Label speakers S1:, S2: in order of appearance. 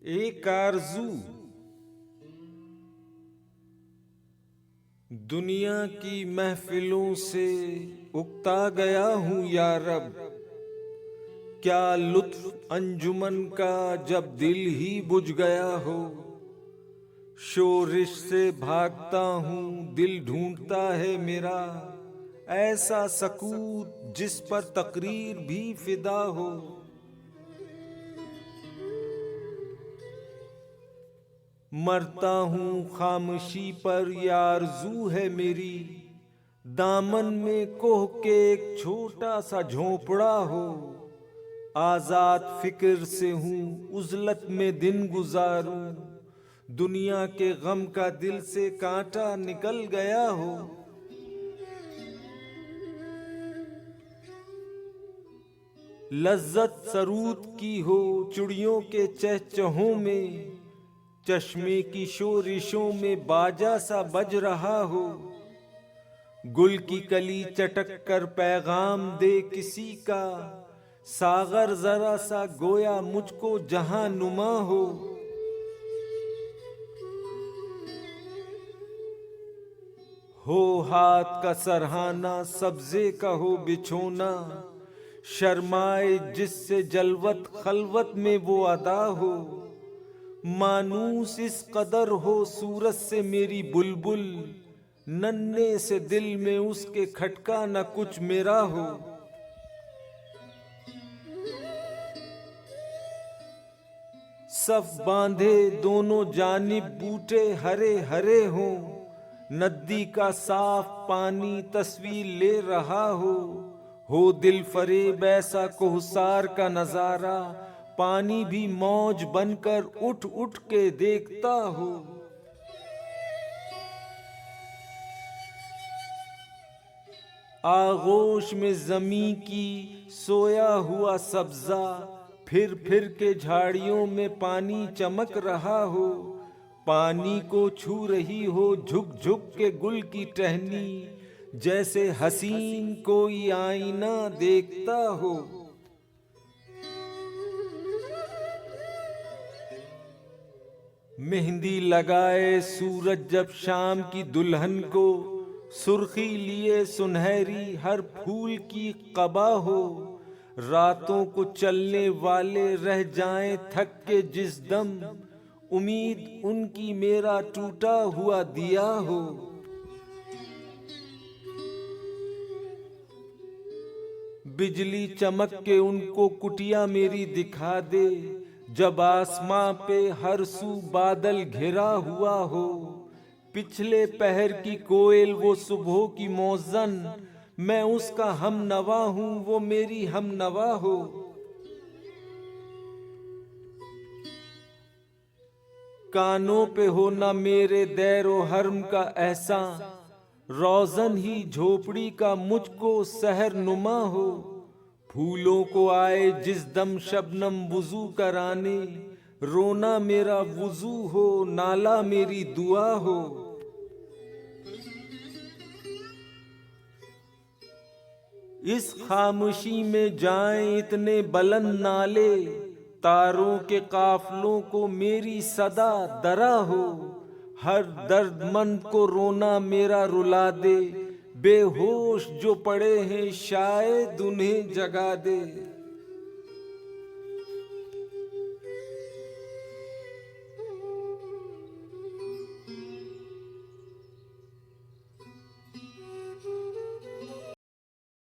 S1: एक आरज़ू। दुनिया की महफिलों से उकता गया हूँ या रब। क्या लुत्फ अंजुमन का जब दिल ही बुझ गया हो। शोरिश से भागता हूँ दिल ढूंढता है मेरा, ऐसा सकूत जिस पर तकरीर भी फिदा हो। मरता हूँ खामोशी पर ये आरज़ू है मेरी, दामन में कोह के एक छोटा सा झोंपड़ा हो। आजाद फिक्र से हूँ उज़लत में दिन गुजारूं, दुनिया के गम का दिल से कांटा निकल गया हो। लज्जत सरूद की हो चिड़ियों के चहचहों में, चश्मे की शोरिशों में बाजा सा बज रहा हो। गुल की कली चटक कर पैगाम दे किसी का, सागर जरा सा गोया मुझको जहां नुमा हो। हाथ का सरहाना सब्जे का हो बिछोना, शर्माए जिससे जलवत खलवत में वो अदा हो। मानूस इस कदर हो सूरत से मेरी बुलबुल, नन्हे से दिल में उसके खटका न कुछ मेरा हो। सफ बांधे दोनों जानिब बूटे हरे हरे हों, नदी का साफ पानी तस्वीर ले रहा हो दिल फरेब ऐसा कोहसार का नजारा, पानी भी मौज बनकर उठ उठ के देखता हो। आगोश में जमी की सोया हुआ सब्जा, फिर के झाड़ियों में पानी चमक रहा हो। पानी को छू रही हो झुक झुक के गुल की टहनी, जैसे हसीन कोई आईना देखता हो। मेहंदी लगाए सूरज जब शाम की दुल्हन को, सुर्खी लिए सुनहरी हर फूल की कबा हो। रातों को चलने वाले रह जाएं थक के जिस दम, उम्मीद उनकी मेरा टूटा हुआ दिया हो। बिजली चमक के उनको कुटिया मेरी दिखा दे, जब आसमां पे हर सू बादल घिरा हुआ हो। पिछले पहर की कोयल वो सुबह की मौजन, मैं उसका हम नवा हूं वो मेरी हम नवा हो। कानों पे हो ना मेरे दैरो हर्म का एहसान, रोजन ही झोपड़ी का मुझको सहर नुमा हो। फूलों को आए जिस दम शबनम वुजू कराने, रोना मेरा वुजू हो नाला मेरी दुआ हो। इस खामोशी में जाएं इतने बुलंद नाले, तारों के काफलों को मेरी सदा दरा हो। हर दर्दमंद को रोना मेरा रुला दे, बेहोश जो पड़े हैं शायद उन्हें जगा दे।